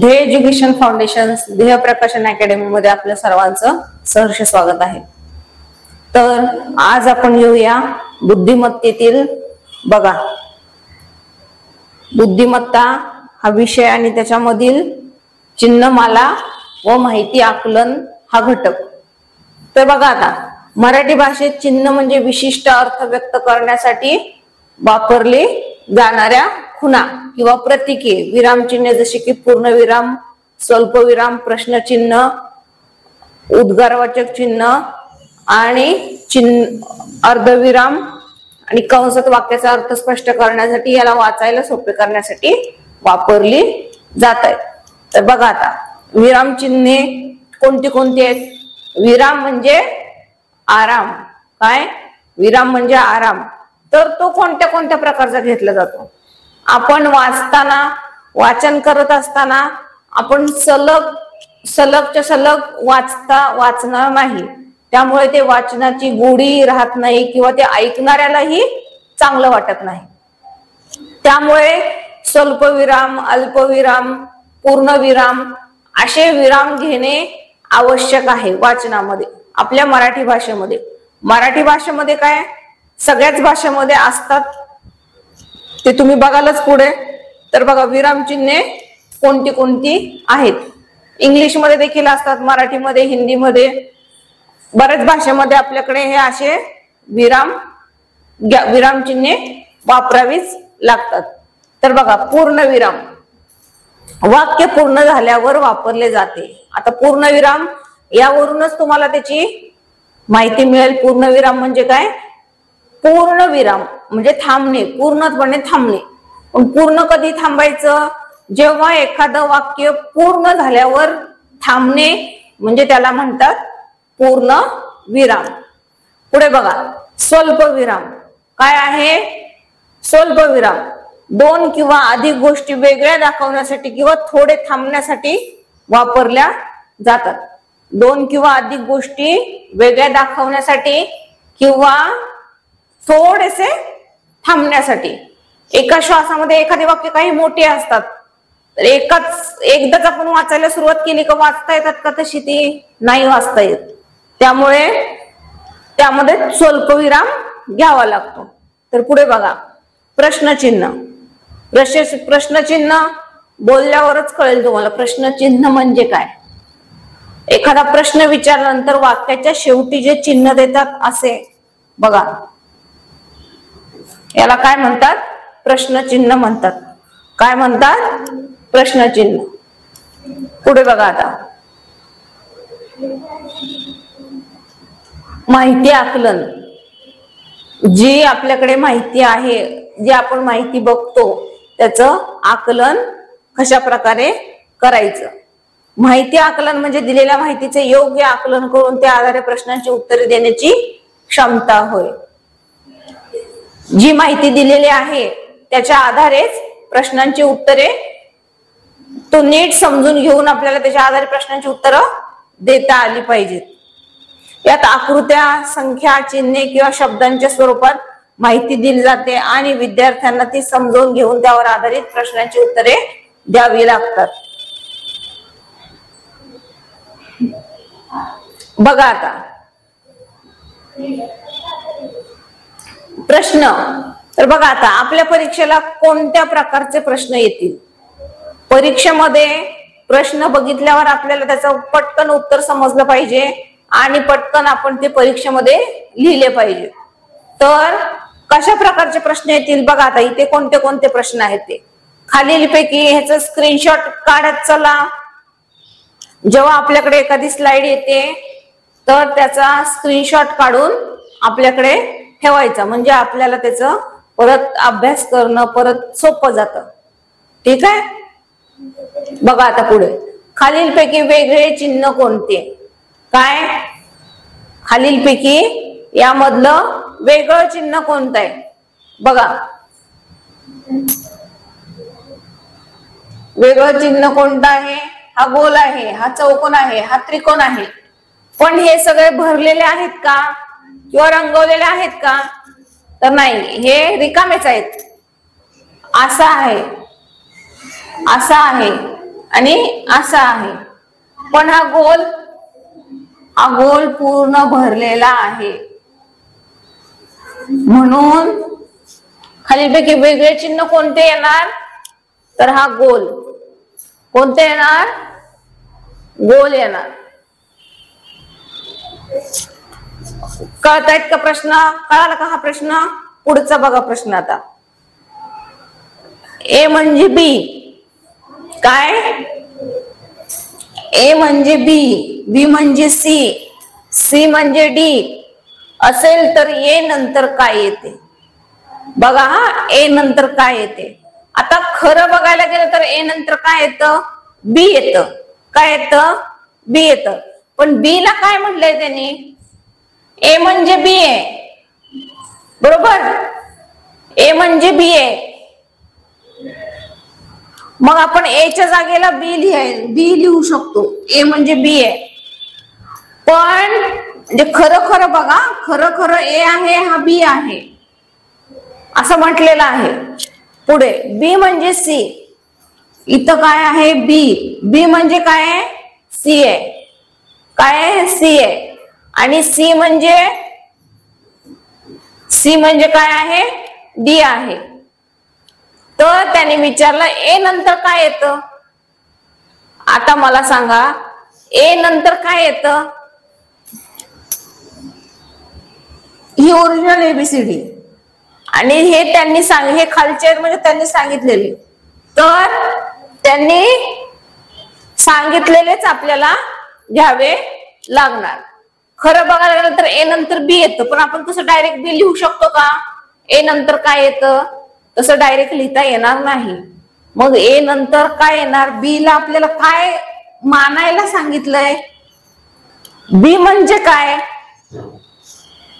ध्येय education foundation ध्येय प्रकाशन अकॅडमी मध्ये आपल्या सर्वांचं सहर्ष स्वागत आहे। तर आज आपण येऊया बुद्धिमत्तेतील बघा बुद्धिमत्ता हा विषय आणि त्याच्यामधील चिन्हमाला व माहिती आकलन हा घटक। तर बघा आता मराठी भाषेत चिन्ह म्हणजे विशिष्ट अर्थ व्यक्त करण्यासाठी वापरले जाणाऱ्या खुणा किंवा प्रतीके, विरामचिन्ह जसे की पूर्णविराम, स्वल्पविराम, प्रश्नचिन्ह, उद्गारवाचक चिन्ह आणि अर्धविराम आणि कंसात वाक्याचा अर्थ स्पष्ट करण्यासाठी, याला वाचायला सोपे करण्यासाठी वापरली जात आहेत। तर बघा आता विराम चिन्हे कोणती कोणती आहेत? विराम म्हणजे आराम। काय? विराम म्हणजे आराम। तर तो कोणत्या कोणत्या प्रकारचा घेतला जातो? आपण वाचताना, वाचन करत असताना आपण सलगच्या सलग वाचणार नाही, त्यामुळे ते वाचनाची गोडी राहत नाही किंवा ते ऐकणाऱ्यालाही चांगलं वाटत नाही। त्यामुळे स्वल्पविराम, अल्पविराम, पूर्णविराम असे विराम घेणे आवश्यक आहे वाचनामध्ये। आपल्या मराठी भाषेमध्ये, मराठी भाषेमध्ये काय सगळ्याच भाषेमध्ये असतात ते तुम्ही बघालच पुढे। तर बघा विराम चिन्हे कोणती कोणती आहेत। इंग्लिश मध्ये देखील असतात, मराठीमध्ये, हिंदीमध्ये, बऱ्याच भाषेमध्ये आपल्याकडे हे असे विराम चिन्हे वापरावीच लागतात। तर बघा पूर्णविराम वाक्य पूर्ण झाल्यावर वापरले जाते। आता पूर्णविराम यावरूनच तुम्हाला त्याची माहिती मिळेल। पूर्णविराम म्हणजे काय? पूर्णविराम म्हणजे थांबणे, पूर्णपणे थांबणे। पण पूर्ण कधी थांबायचं? जेव्हा एखादं वाक्य पूर्ण झाल्यावर थांबणे म्हणजे त्याला म्हणतात पूर्ण विराम। पुढे बघा स्वल्पविराम काय आहे? स्वल्पविराम दोन किंवा अधिक गोष्टी वेगळ्या दाखवण्यासाठी किंवा थोडे थांबण्यासाठी वापरल्या जातात। दोन किंवा अधिक गोष्टी वेगळ्या दाखवण्यासाठी किंवा थोडेसे थांबण्यासाठी। एका श्वासामध्ये एखादे वाक्य काही मोठे असतात, तर एकदाच आपण वाचायला सुरुवात केली का वाचता येतात का? तशी ती नाही वाचता येत, त्यामुळे त्यामध्ये स्वल्पविराम घ्यावा लागतो। तर पुढे बघा प्रश्नचिन्ह। प्रश्नचिन्ह बोलल्यावरच कळेल तुम्हाला प्रश्नचिन्ह म्हणजे काय। एखादा प्रश्न विचारल्यानंतर वाक्याच्या शेवटी जे चिन्ह देतात असे बघा, याला काय म्हणतात? प्रश्नचिन्ह म्हणतात। काय म्हणतात? प्रश्नचिन्ह। पुढे बघा आता माहिती आकलन। जी आपल्याकडे माहिती आहे, जी आपण माहिती बघतो, त्याचं आकलन कशा प्रकारे करायचं? माहिती आकलन म्हणजे दिलेल्या माहितीचे योग्य आकलन करून त्या आधारे प्रश्नांची उत्तरे देण्याची क्षमता होय। जी माहिती दिलेली आहे त्याच्या आधारेच प्रश्नांची उत्तरे तो नीट समजून घेऊन आपल्याला त्याच्या आधारे प्रश्नांची उत्तरं देता आली पाहिजेत। यात आकृत्या, संख्या, चिन्हे किंवा शब्दांच्या स्वरूपात माहिती दिली जाते आणि विद्यार्थ्यांना ती समजून घेऊन त्यावर आधारित प्रश्नांची उत्तरे द्यावी लागतात। बघा आता प्रश्न। तर बघा आता आपल्या परीक्षेला कोणत्या प्रकारचे प्रश्न येतील? परीक्षेमध्ये प्रश्न बघितल्यावर आपल्याला त्याचं पटकन उत्तर समजलं पाहिजे आणि पटकन आपण ते परीक्षेमध्ये लिहिले पाहिजे। तर कशा प्रकारचे प्रश्न येतील? बघा आता इथे कोणते कोणते प्रश्न आहेत ते खालीलपैकी ह्याचं स्क्रीनशॉट काढत चला। जेव्हा आपल्याकडे एखादी स्लाइड येते तर त्याचा स्क्रीनशॉट काढून आपल्याकडे ठेवायचा, म्हणजे आपल्याला त्याचं परत अभ्यास करणं परत सोपं जातं। ठीक आहे? बघा आता पुढे खालीलपैकी वेगळे चिन्ह कोणते? काय? खालीलपैकी यामधलं वेगळं चिन्ह कोणतं आहे? बघा वेगळं चिन्ह कोणतं आहे? हा गोल आहे, हा चौकोन आहे, हा त्रिकोण आहे। पण हे सगळे भरलेले आहेत का किंवा रंगवलेले आहेत का? तर नाही, हे रिकामेच आहेत। असा आहे, असा आहे, आणि असा आहे, पण हा गोल पूर्ण भरलेला आहे, म्हणून खालीलपैकी वेगळे चिन्ह कोणते येणार? तर हा गोल. कोणते येणार? गोल येणार. कळतायत का प्रश्न? कळाला का हा प्रश्न? पुढचा बघा प्रश्न आता. ए म्हणजे बी. काय? ए म्हणजे बी, बी म्हणजे सी, सी म्हणजे डी असेल तर ए नंतर काय येते? बघा हा, ए नंतर काय येते? आता खरं बघायला गेलं तर ए नंतर काय येतं? बी येतं. काय येतं? बी येतं. पण बी ला काय म्हटलंय त्यांनी? ए म्हणजे बी आहे, बरोबर? ए म्हणजे बी आहे. मग आपण ए च्या जागेला बी लिहू शकतो. ए म्हणजे बी आहे. पण म्हणजे खरं बघा, खरं ए आहे, हा बी आहे असं म्हटलेलं आहे. पुढे बी म्हणजे सी, इथं काय आहे? बी. बी म्हणजे काय आहे? सी आहे. काय आहे? सी आहे. आणि सी म्हणजे काय आहे? डी आहे. तर त्याने विचारलं ए नंतर काय येतं? आता मला सांगा, ए नंतर काय येतं? ही ओरिजिनल एबीसीडी आणि हे त्यांनी हे खालचे म्हणजे त्यांनी सांगितलेले, तर त्यांनी सांगितलेलेच आपल्याला घ्यावे लागणार. खरं बघायला गेलं तर ए नंतर बी येतं, पण आपण कसं डायरेक्ट बी लिहू शकतो का? ए नंतर काय येतं तसं डायरेक्ट लिहिता येणार नाही. मग ए नंतर काय येणार? बी ला आपल्याला काय मानायला सांगितलंय? बी म्हणजे काय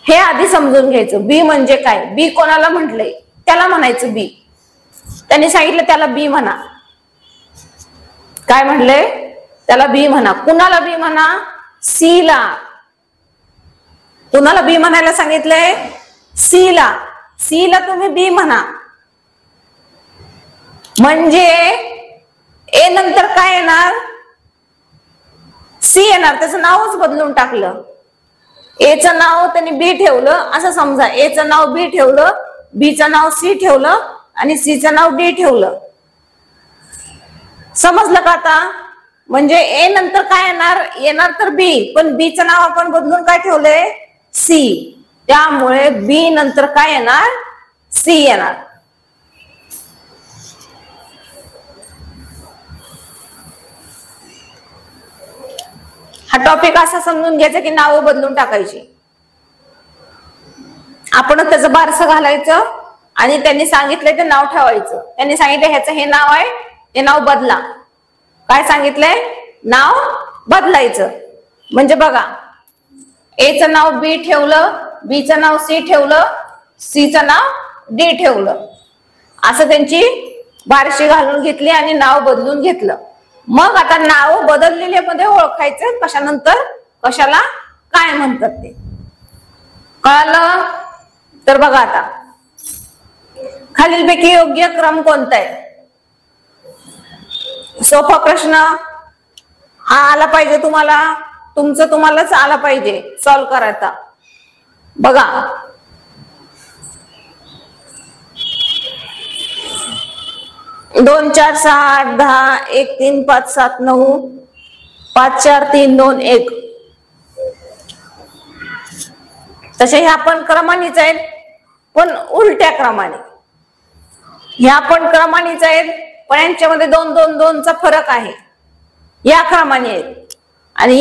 हे आधी समजून घ्यायचं. बी म्हणजे काय? बी कोणाला म्हटलंय? त्याला म्हणायचं बी. त्यांनी सांगितलं त्याला बी म्हणा. काय म्हणले? त्याला बी म्हणा. कुणाला बी म्हणा? सी ला. कुणाला बी म्हणायला सांगितलंय? सी ला. सी ला तुम्ही बी म्हणा. म्हणजे ए नंतर काय येणार? सी येणार. त्याचं नावच बदलून टाकलं. एचं नाव त्यांनी बी ठेवलं असं समजा. एचं नाव बी ठेवलं, बीचं नाव सी ठेवलं आणि सीचं नाव डी ठेवलं. समजलं का आता? म्हणजे ए नंतर काय येणार? येणार तर बी, पण बीचं नाव आपण बदलून काय ठेवलंय? सी. त्यामुळे बी नंतर काय येणार? सी येणार. हा टॉपिक असा समजून घ्यायचा की नाव बदलून टाकायची. आपण त्याचं बारसं घालायचं आणि त्यांनी सांगितलंय ते नाव ठेवायचं. त्यांनी सांगितलं ह्याचं हे नाव आहे, हे नाव बदला. काय सांगितलंय? नाव बदलायचं. म्हणजे बघा, एचं नाव बी ठेवलं, बीचं नाव सी ठेवलं, सीचं नाव डी ठेवलं. असं त्यांची बारशी घालून घेतली आणि नाव बदलून घेतलं. मग आता नाव बदललेल्या मध्ये ओळखायचं कशानंतर कशाला काय म्हणतात ते. कळलं? तर बघा आता खालीलपैकी योग्य क्रम कोणता आहे? सोपा प्रश्न हा आला पाहिजे तुम्हाला. तुम्हालाच आला पाहिजे सॉल्व्ह करायचा. बघा, दोन 4 6 8 10 1 3 5 7 9 5 4 3 2 1 तसे ह्या पण क्रमानेच आहेत, पण उलट्या क्रमाने. ह्या पण क्रमानेच आहेत, पण यांच्यामध्ये 2 2 2 चा फरक आहे. या क्रमाने आहेत आणि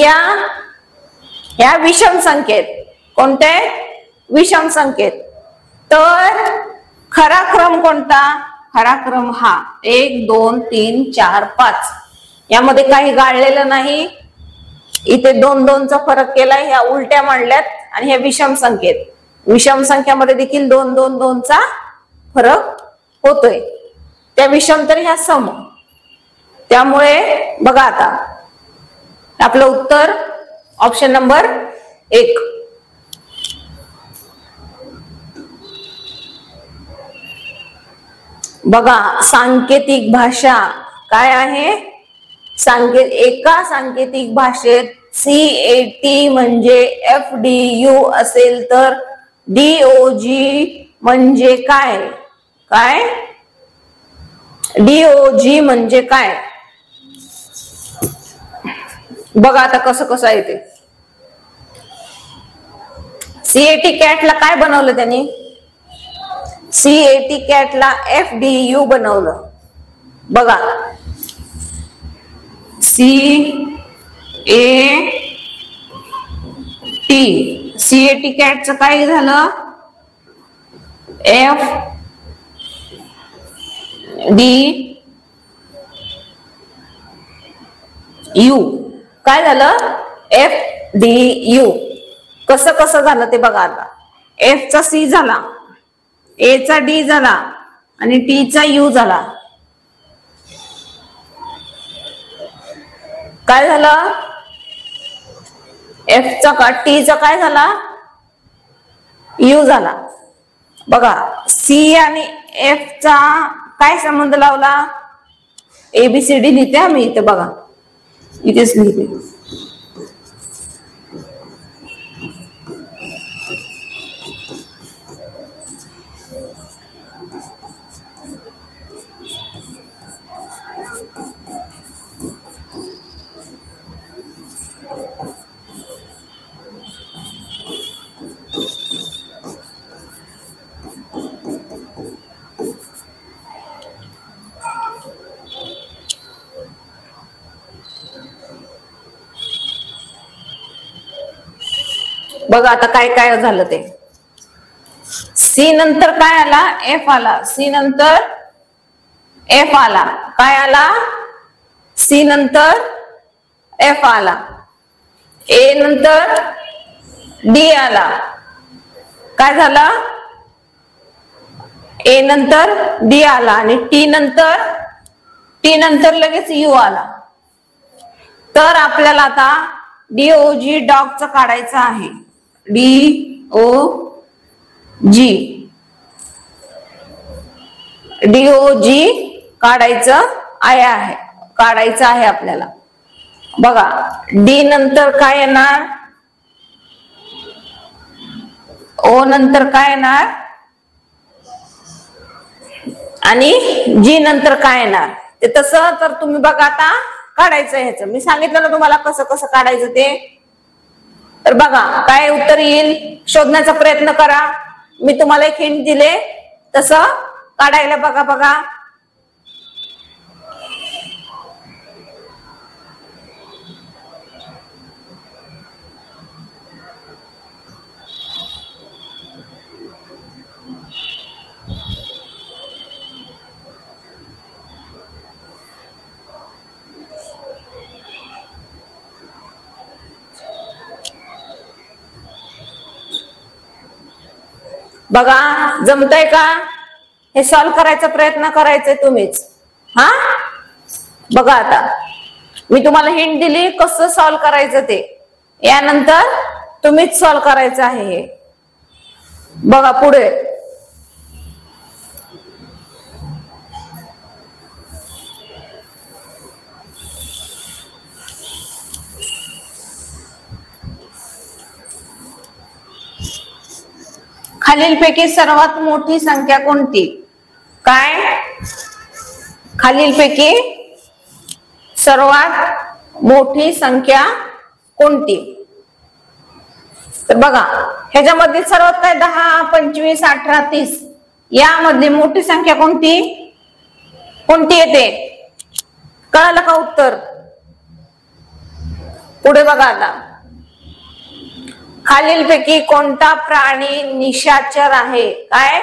या विषम संख्येत. कोणते? विषम संख्येत. तर खरा क्रम कोणता? खरा क्रम हा 1 2 3 4 5. यामध्ये काही गाळलेलं नाही. इथे 2 2 चा फरक केलाय. ह्या उलट्या मांडल्यात आणि ह्या विषम संख्येत. विषम संख्यामध्ये देखील 2 2 2 चा फरक होतोय. त्या विषम तर ह्या सम. त्यामुळे बघा आता आपलं उत्तर ऑप्शन नंबर 1. बघा, सांकेतिक भाषा काय आहे? एका सांकेतिक भाषेत CAT म्हणजे FDU असेल तर DOG म्हणजे काय? काय DOG म्हणजे काय? बघा आता कसं कसं आहे ते. CAT कॅट ला काय बनवलं त्यांनी? CAT कॅट ला FDU बनवलं. बघा CAT कॅटचं काय झालं? FDU काय झालं? FDU कसं कसं झालं ते बघा आता. F चा C झाला, A चा D झाला आणि T चा U झाला. काय झालं? F चा का T चा काय झाला? U झाला. बघा C आणि F चा काय संबंध लावला? ABCD लिहिते मी इथे बघा, इथेच लिहिते. बघा आता काय काय झालं ते. C नंतर काय आला? F आला. C नंतर F आला. काय आला? C नंतर F आला. A नंतर D आला. काय झालं? A नंतर D आला आणि T नंतर लगेच U आला. तर आपल्याला आता DOG डॉगचं काढायचं आहे. DOG काढायचं आहे आपल्याला. बघा D नंतर काय येणार? O नंतर काय येणार? आणि G नंतर काय येणार? ते तसं तर तुम्ही बघा आता काढायचं ह्याचं. मी सांगितलं ना तुम्हाला कसं कसं काढायचं ते. तर बघा काय उत्तर येईल शोधण्याचा प्रयत्न करा. मी तुम्हाला एक हिंट दिले तसं काढायला बघा. बघा बघा जमतंय का? हे सॉल्व करायचा प्रयत्न करायचंय तुम्हीच. हा बघा आता मी तुम्हाला हिंट दिली कसं सॉल्व करायचं ते. यानंतर तुम्हीच सॉल्व करायचं आहे हे. बघा पुढे खालीलपैकी सर्वात मोठी संख्या कोणती? काय? खालीलपैकी सर्वात मोठी संख्या कोणती? तर बघा ह्याच्यामध्ये सर्वात काय 10, 25, 18, 30 यामध्ये मोठी संख्या कोणती येते? कळालं का उत्तर? पुढे बघा आता खालीलपैकी कोणता प्राणी निशाचर आहे? काय?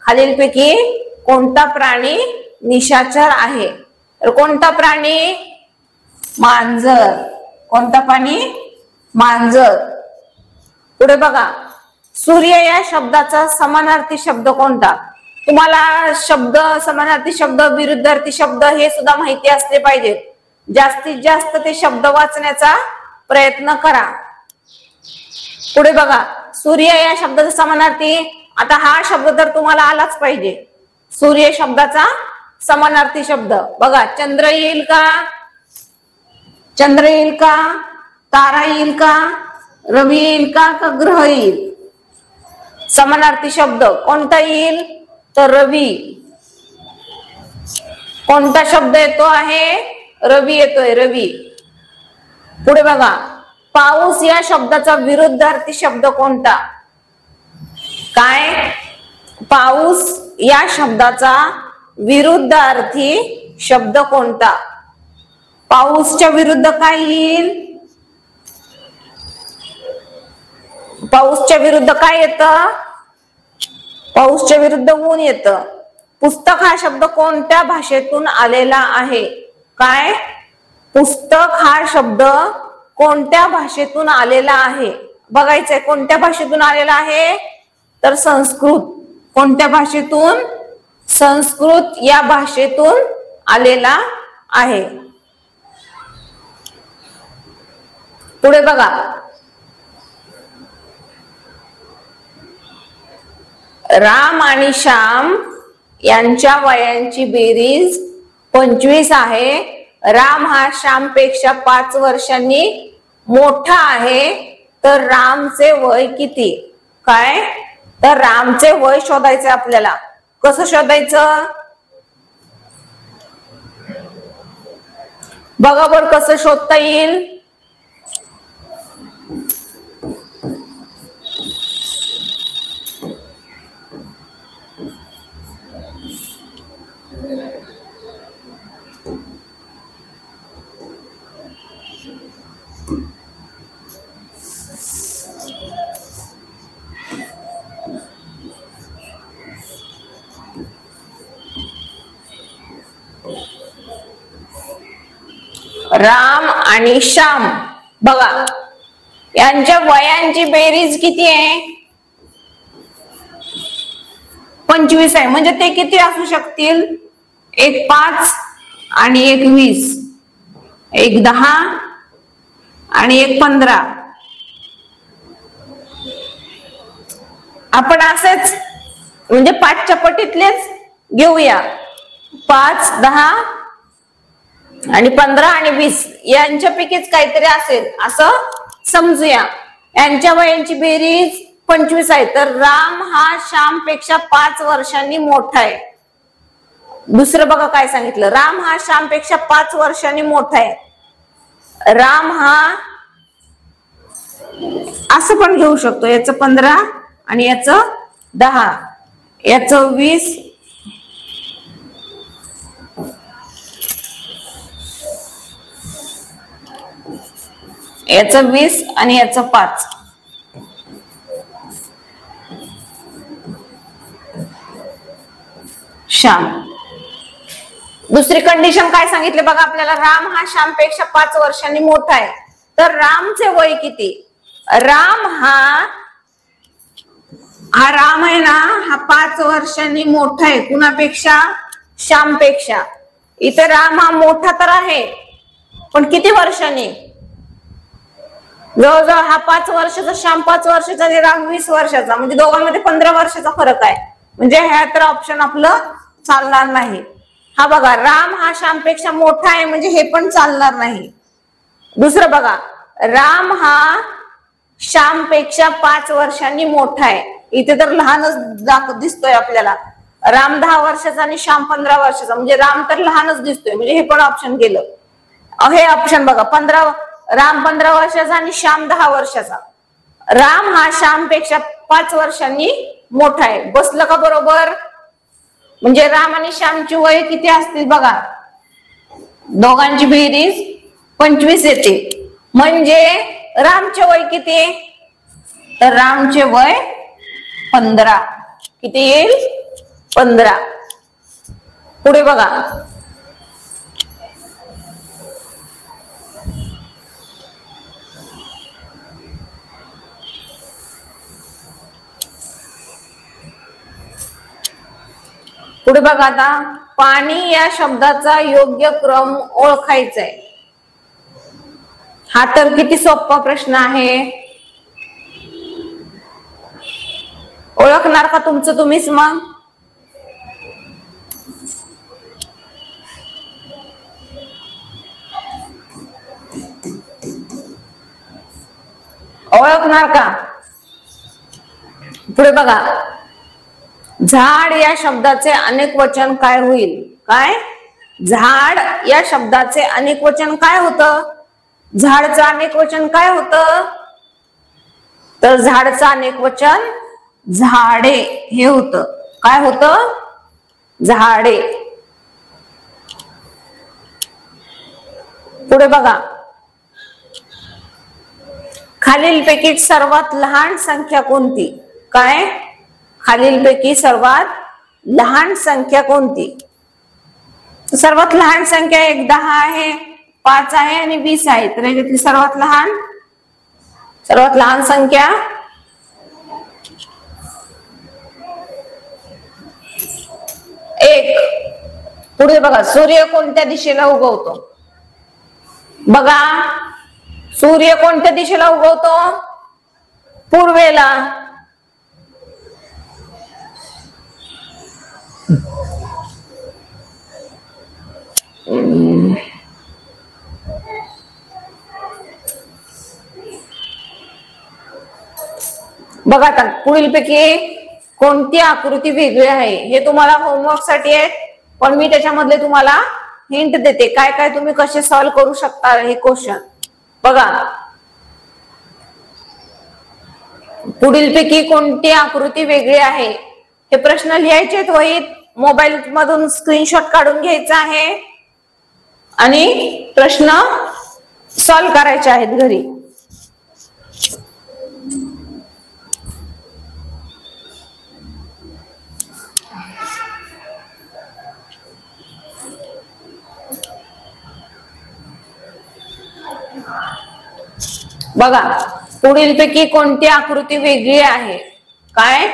खालीलपैकी कोणता प्राणी निशाचर आहे? तर कोणता प्राणी? मांजर. कोणता प्राणी? मांजर. पुढे बघा सूर्य या शब्दाचा समानार्थी शब्द कोणता? तुम्हाला शब्द समानार्थी शब्द विरुद्धार्थी शब्द हे सुद्धा माहिती असले पाहिजे. जास्तीत जास्त ते शब्द वाचण्याचा प्रयत्न करा. पुढे बघा सूर्य या शब्दाचा समानार्थी. आता हा शब्द तर तुम्हाला आलाच पाहिजे. सूर्य शब्दाचा समानार्थी शब्द बघा चंद्र येईल का? चंद्र येईल का, तारा येईल का, रवी येईल का ग्रह येईल? समानार्थी शब्द कोणता येईल? तर रवी. कोणता शब्द येतो आहे? रवी येतोय, रवी. पुढे बघा, पाऊस या शब्दाचा विरुद्धार्थी शब्द कोणता? काय? पाऊस या शब्दाचा विरुद्धार्थी शब्द कोणता? पाऊसच्या विरुद्ध काय येईल? पाऊसच्या विरुद्ध काय येतं? पाऊसच्या विरुद्ध ऊन येतं. पुस्तक हा शब्द कोणत्या भाषेतून आलेला आहे? काय? पुस्तक हा शब्द कोणत्या भाषेतून आलेला आहे? बघायचंय कोणत्या भाषेतून आलेला आहे? तर संस्कृत. कोणत्या भाषेतून? संस्कृत या भाषेतून आलेला आहे. पुढे बघा, राम आणि श्याम यांच्या वयांची बेरीज 25 आहे. राम हा श्याम पेक्षा 5 वर्षांनी मोठा आहे. तर रामचे वय किती? काय? तर रामचे वय शोधायचे आपल्याला. कसं शोधायचं? बघा बरं कसं शोधता येईल. राम आणि श्याम बघा यांच्या वयांची बेरीज किती आहे? 25 आहे. म्हणजे ते किती असू शकतील? एक 5 आणि एक 20, एक 10 आणि एक 15. आपण असेच म्हणजे 5च्या पटीतलेच घेऊया. 5, 10 आणि 15 आणि 20 यांच्यापैकीच काहीतरी असेल असं समजूया. यांच्या वयांची बेरीज 25 आहे. तर राम हा श्याम पेक्षा 5 वर्षांनी मोठा आहे. दुसरं बघा काय सांगितलं. राम हा श्याम पेक्षा 5 वर्षांनी मोठा आहे. राम हा असं पण घेऊ शकतो. याचं 15 आणि याचं 10, याचं 20, याचं 20 आणि याचं 5. श्याम. दुसरी कंडिशन काय सांगितले बघा आपल्याला. राम हा श्याम पेक्षा 5 वर्षांनी मोठा आहे. तर रामचे वय किती? राम हा राम आहे ना, हा 5 वर्षांनी मोठा आहे. कुणापेक्षा? श्याम पेक्षा. इथे राम हा मोठा तर आहे पण किती वर्षांनी? जवळजवळ हा 5 वर्षाचा, श्याम 5 वर्षाचा आणि राम 20 वर्षाचा. म्हणजे दोघांमध्ये 15 वर्षाचा फरक आहे. म्हणजे ह्या तर ऑप्शन आपलं चालणार नाही. हा बघा, राम हा श्याम पेक्षा मोठा आहे म्हणजे हे पण चालणार नाही. दुसरं बघा, राम हा श्याम पेक्षा 5 वर्षांनी मोठा आहे. इथे तर लहानच दिसतोय आपल्याला. राम 10 वर्षाचा आणि श्याम 15 वर्षाचा. म्हणजे राम तर लहानच दिसतोय. म्हणजे हे पण ऑप्शन गेलं. हे ऑप्शन बघा, राम 15 वर्षाचा आणि श्याम 10 वर्षाचा. राम हा श्याम पेक्षा 5 वर्षांनी मोठा आहे. बसलं का बरोबर? म्हणजे राम आणि श्यामची वय किती असतील बघा. दोघांची बेरीज 25 येते. म्हणजे रामचे वय किती? तर रामचे वय 15. किती येईल? 15. पुढे बघा, पुढे बघा आता, पाणी या शब्दाचा योग्य क्रम ओळखायचा आहे. हा तर किती सोपा प्रश्न आहे. ओळखणार का तुमचं तुम्हीच मग? ओळखणार का? पुढे बघा, झाड या शब्दाचे अनेक वचन काय होईल? काय? झाड या शब्दाचे अनेक वचन काय होतं? झाडचं अनेक वचन काय होतं? तर झाडचं अनेक वचन झाडे हे होतं. काय होतं? झाडे. पुढे बघा, खालीलपैकी सर्वात लहान संख्या कोणती? काय? खालीलपैकी सर्वात लहान संख्या कोणती? सर्वात लहान संख्या 1, 10 आहे, 5 आहे आणि 20 आहे. तर याच्यातली सर्वात लहान संख्या 1. पुढे बघा, सूर्य कोणत्या दिशेला उगवतो? बघा, सूर्य कोणत्या दिशेला उगवतो? पूर्वेला. बघा, आता पुढीलपैकी कोणती आकृती वेगळी आहे? हे तुम्हाला होमवर्क साठी आहे, पण मी त्याच्यामधले तुम्हाला हिंट देते, काय काय तुम्ही कसे सॉल्व्ह करू शकता हे क्वेश्चन. बघा, पुढीलपैकी कोणती आकृती वेगळी आहे? हे प्रश्न लिहायचे वहीत, मोबाईल मधून स्क्रीनशॉट काढून घ्यायचा आहे आणि प्रश्न सॉल्व्ह करायचे आहेत घरी. बघा, पुढीलपैकी कोणती आकृती वेगळी आहे? काय?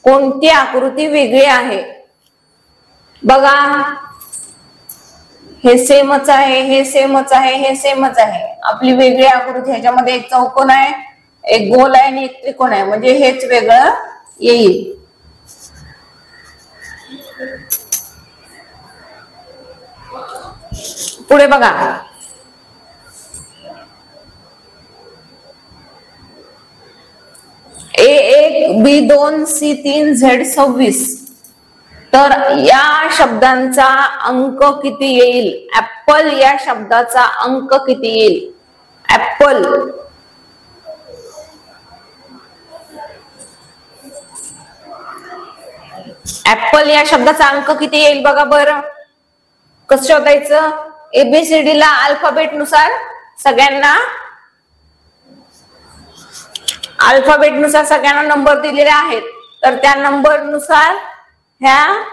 कोणती आकृती वेगळी आहे? बघा, हे सेमच आहे, हे सेमच आहे, हे सेमच आहे. आपली वेगळी आकृती, ह्याच्यामध्ये एक चौकोन आहे, एक गोल आहे आणि एक त्रिकोण आहे, म्हणजे हेच वेगळं येईल. पुढे बघा, A1, B2, C3, Z26. तर या शब्दांचा अंक किती येईल? ऍपल या शब्दाचा अंक किती येईल? ऍपल. ऍपल या शब्दाचा अंक किती येईल? बघा बरं, कसं शोधायचं? ABCD ला अल्फाबेट नुसार सगळ्यांना नंबर दिलेले आहेत, तर त्या नंबर नुसार ह्या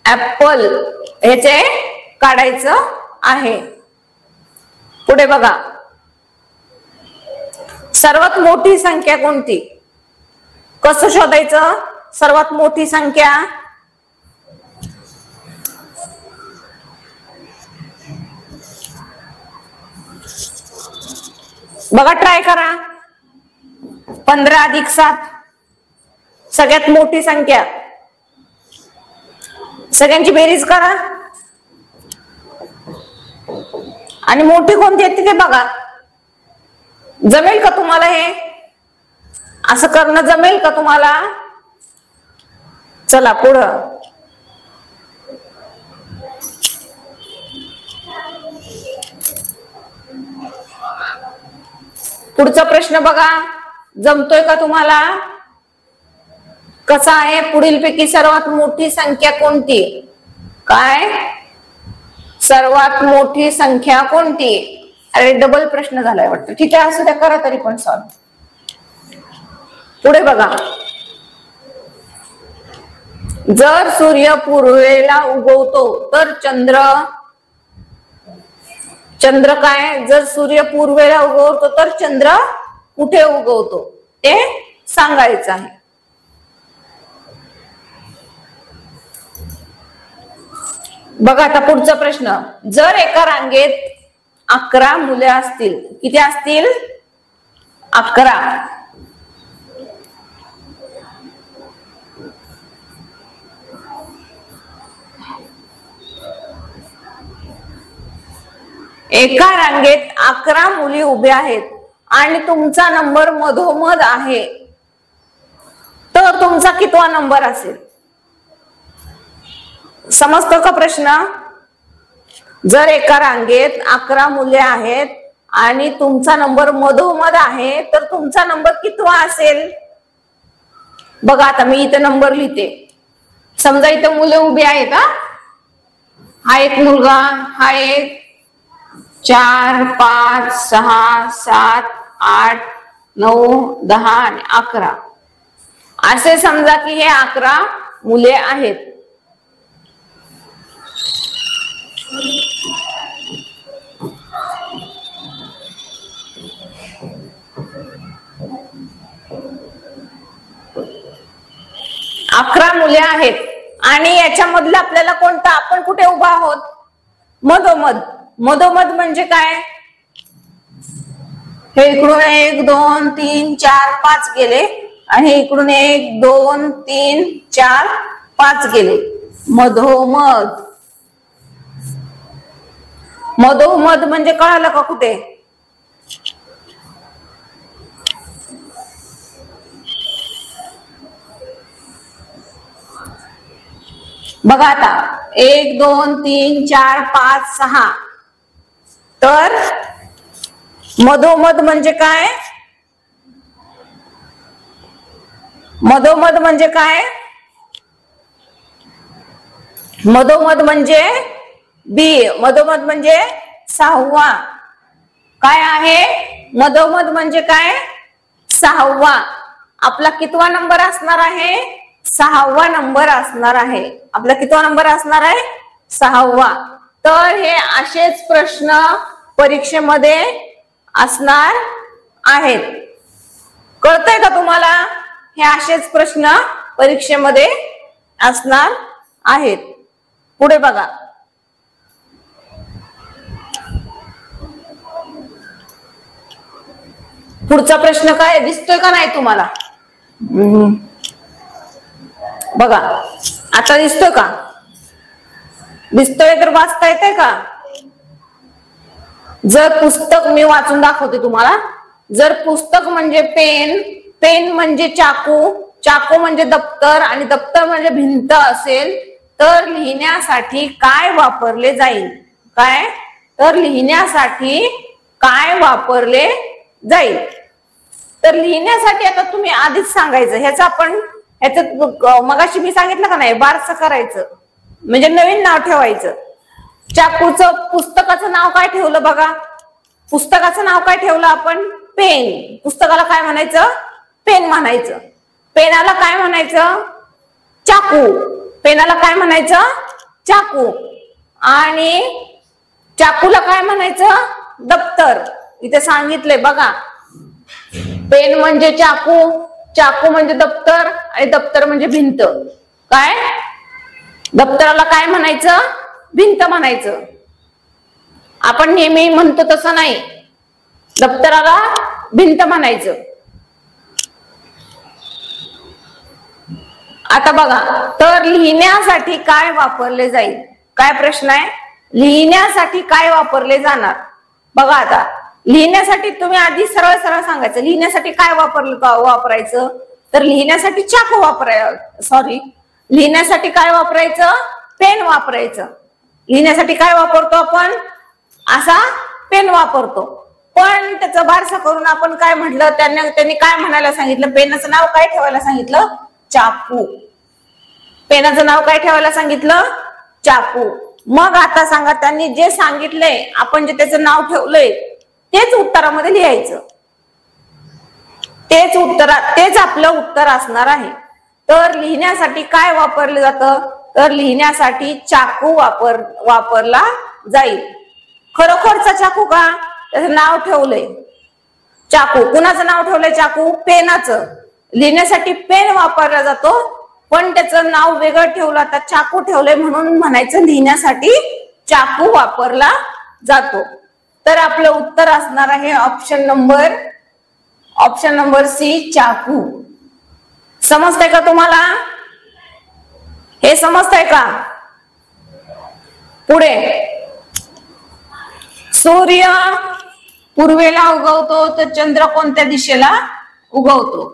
ऍपल ह्याचे काढायचं आहे. पुढे बघा, सर्वात मोठी संख्या कोणती? कसं शोधायचं सर्वात मोठी संख्या? बघा, ट्राय करा. 15 अधिक 7 सगळ्यात मोठी संख्या. सगळ्यांची बेरीज करा आणि मोठी कोणती आहे ते बघा. जमेल का तुम्हाला? हे असं करणं जमेल का तुम्हाला? चला पुढं. पुढचा प्रश्न बघा, जमतोय का तुम्हाला? कसा आहे? पुढीलपैकी सर्वात मोठी संख्या कोणती? काय? सर्वात मोठी संख्या कोणती? अरे डबल प्रश्न झालाय वाटतं. ठीक आहे, असू द्या, करा तरी पण सॉल्व. पुढे बघा, जर सूर्य पूर्वेला उगवतो तर चंद्र काय? जर सूर्य पूर्वेला उगवतो तर चंद्र कुठे उगवतो ते सांगायचं आहे. बघा, आता पुढचा प्रश्न, जर एका रांगेत 11 मुले असतील, किती असतील? 11. एका रांगेत 11 मुली उभ्या आहेत आणि तुमचा नंबर मधोमध आहे तर तुमचा कितवा नंबर असेल? समजतो का प्रश्न? जर एका रांगेत 11 मुले आहेत आणि तुमचा नंबर मधोमध आहे तर तुमचा नंबर कितवा असेल? बघा आता मी इथे नंबर लिहिते. समजा इथे मुले उभी आहेत. हा एक मुलगा, हा एक, 4 5 6 7 8 9 10 आणि 11 असे समजा की हे 11 मुले आहेत. अकरा मुले आहेत आणि याच्यामधलं आपल्याला कोणतं, आपण कुठे उभा आहोत? मधोमध. मधोमध म्हणजे काय? हे इकडून 1 2 3 4 5 गेले आणि इकडून 1 2 3 4 5 गेले. मधोमध. मधोमध म्हणजे कळालं का कुठे? बघा आता 1 2 3 4 5 6 तर मधोमध म्हणजे काय? मधोमध म्हणजे काय? मधोमध म्हणजे बी. मधोमध म्हणजे 6वा. काय आहे? मधोमध म्हणजे काय? 6वा. आपला कितवा नंबर असणार आहे? 6वा नंबर असणार आहे. आपला कितवा नंबर असणार आहे? 6वा. तर हे असेच प्रश्न परीक्षेमध्ये असणार आहेत. कळतंय का तुम्हाला? हे असेच प्रश्न परीक्षेमध्ये असणार आहेत. पुढे बघा. पुढचा प्रश्न काय दिसतोय का नाही तुम्हाला? बघा आता दिसतोय का? दिसतोय तर वाचता येतंय का? जर पुस्तक, मी वाचून दाखवते तुम्हाला. जर पुस्तक म्हणजे पेन, पेन म्हणजे चाकू, चाकू म्हणजे दप्तर आणि दप्तर म्हणजे भिंत असेल तर लिहिण्यासाठी काय वापरले जाईल? काय? तर लिहिण्यासाठी काय वापरले जाईल? तर लिहिण्यासाठी आता तुम्ही आधीच सांगायचं. ह्याचं आपण ह्याच्यात मगाशी मी सांगितलं का नाही, बारसं करायचं म्हणजे नवीन नाव ठेवायचं. चाकूचं, पुस्तकाचं नाव काय ठेवलं बघा? पुस्तकाचं नाव काय ठेवलं आपण? पेन. पुस्तकाला काय म्हणायचं? पेन म्हणायचं. पेनाला काय म्हणायचं? चाकू. पेनाला काय म्हणायचं? चाकू. आणि चाकूला काय म्हणायचं? दप्तर. इथे सांगितलंय बघा. पेन म्हणजे चाकू, चाकू म्हणजे दप्तर आणि दप्तर म्हणजे भिंत. काय? दप्तराला काय म्हणायचं? भिंत म्हणायचं. आपण नेहमी म्हणतो तसं नाही, दप्तराला भिंत म्हणायचं. आता बघा, तर लिहिण्यासाठी काय वापरले जाईल? काय प्रश्न आहे? लिहिण्यासाठी काय वापरले जाणार? बघा आता लिहिण्यासाठी तुम्ही आधी सरळ सरळ सांगायचं. लिहिण्यासाठी काय वापरायचं? तर लिहिण्यासाठी चाकू लिहिण्यासाठी काय वापरायचं? पेन वापरायचं. लिहिण्यासाठी काय वापरतो आपण? असा पेन वापरतो. पण त्याचं बारसं करून आपण काय म्हटलं? त्यांनी काय म्हणायला सांगितलं? पेनाचं नाव काय ठेवायला सांगितलं? चाकू. पेनाचं नाव काय ठेवायला सांगितलं? चाकू. मग आता सांगा, त्यांनी जे सांगितलंय, आपण जे त्याचं नाव ठेवलंय तेच उत्तरामध्ये लिहायचं. तेच आपलं उत्तर असणार आहे. तर लिहिण्यासाठी काय वापरलं जातं? तर लिहिण्यासाठी चाकू वापरला जाईल. खरोखरचा चाकू का? त्याचं नाव ठेवलंय चाकू. कुणाचं नाव ठेवलंय? चाकू. पेनाचं. लिहिण्यासाठी पेन वापरला जातो, पण त्याचं नाव वेगळं ठेवलं, आता चाकू ठेवलंय म्हणून म्हणायचं लिहिण्यासाठी चाकू वापरला जातो. तर आपलं उत्तर असणार आहे ऑप्शन नंबर सी, चाकू. समजतंय का तुम्हाला? हे समजतंय का? पुढे सूर्य पूर्वेला उगवतो तर चंद्र कोणत्या दिशेला उगवतो?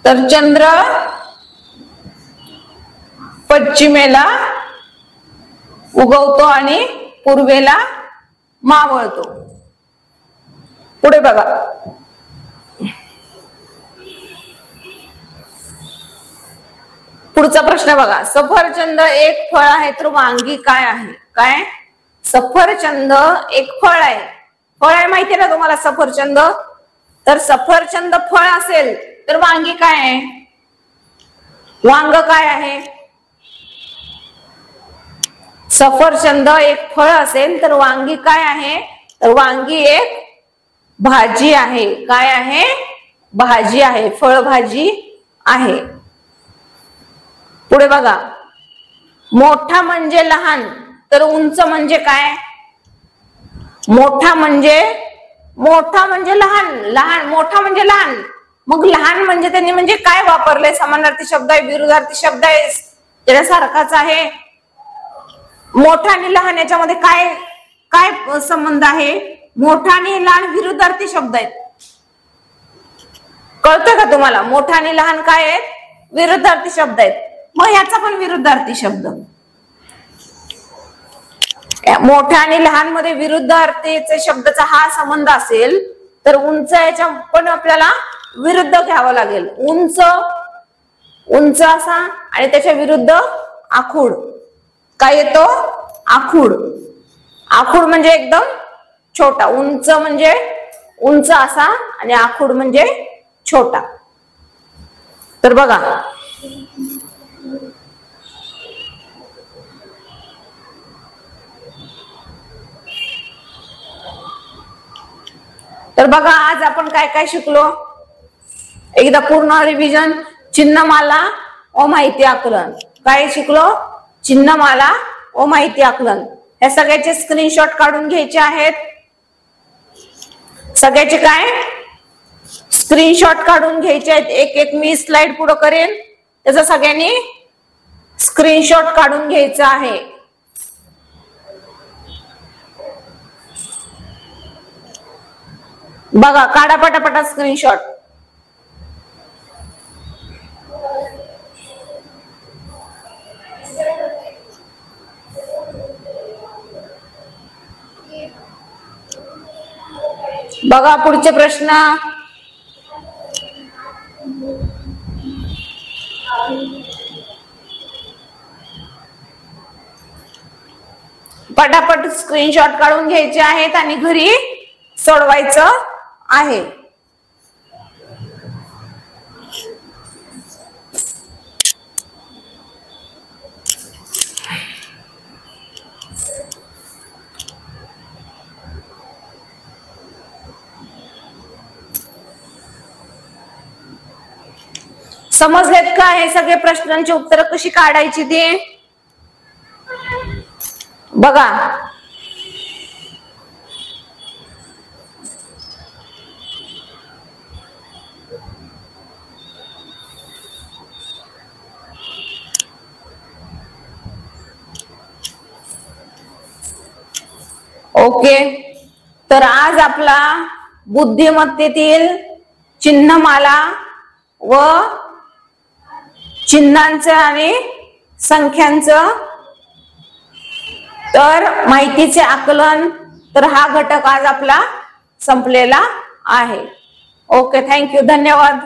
तर चंद्र पश्चिमेला उगवतो आणि पूर्वेला मावळतो. पुढे बघा, पुढचा प्रश्न बघा. सफरचंद एक फळ आहे तर वांगी काय आहे? काय? सफरचंद एक फळ आहे. फळ आहे माहिती ना तुम्हाला सफरचंद? तर सफरचंद फळ असेल तर वांगी काय आहे? वांग काय आहे? सफरचंद एक फळ असेल तर वांगी काय आहे? तर वांगी एक भाजी आहे. काय आहे? भाजी आहे, फळभाजी आहे. पुढे बघा, मोठा म्हणजे लहान तर उंच म्हणजे काय? मोठा म्हणजे लहान, लहान मोठा म्हणजे लहान. मग लहान म्हणजे त्यांनी म्हणजे काय वापरले? समानार्थी शब्द आहे, विरुद्धार्थी शब्द आहे, त्याच्यासारखाच आहे. मोठा आणि लहान याच्यामध्ये काय काय संबंध आहे? मोठा आणि लहान विरुद्धार्थी शब्द आहेत. कळतंय का तुम्हाला? मोठा आणि लहान काय आहेत? विरुद्धार्थी शब्द आहेत. मग याचा पण विरुद्धार्थी शब्द, मोठ्या आणि लहान मध्ये विरुद्धार्थीचे शब्दाचा हा संबंध असेल तर उंच याच्या पण आपल्याला विरुद्ध घ्यावं लागेल. उंच असा आणि त्याच्या विरुद्ध आखूड. काय येतो? आखूड. आखूड म्हणजे एकदम छोटा. उंच म्हणजे उंच असा आणि आखूड म्हणजे छोटा. तर बघा, आज आपण काय काय शिकलो? एकदा पूर्ण रिव्हिजन. चिन्हमाला व माहिती आकलन. काय शिकलो? चिन्हमाला व माहिती आकलन. या सगळ्याचे स्क्रीनशॉट काढून घ्यायचे आहेत. सगळ्याचे काय स्क्रीनशॉट काढून घ्यायचे आहेत. एक एक मी स्लाइड पुढे करेन, त्याचा सगळ्यांनी स्क्रीनशॉट काढून घ्यायचा आहे. बघा, काढा पटापटा स्क्रीनशॉट. बघा पुढचे प्रश्न. पटापट स्क्रीनशॉट काढून घ्यायचे आहेत आणि घरी सोडवायचं आहे. समजलेत का हे सगळे प्रश्नांची उत्तर कशी काढायची ते? बघा, ओके. तर आज आपला बुद्धिमत्तेतील चिन्हमाला व चिन्हांचं आणि संख्यांचं तर माहितीचे आकलन, तर हा घटक आज आपला संपलेला आहे. ओके, थँक्यू, धन्यवाद.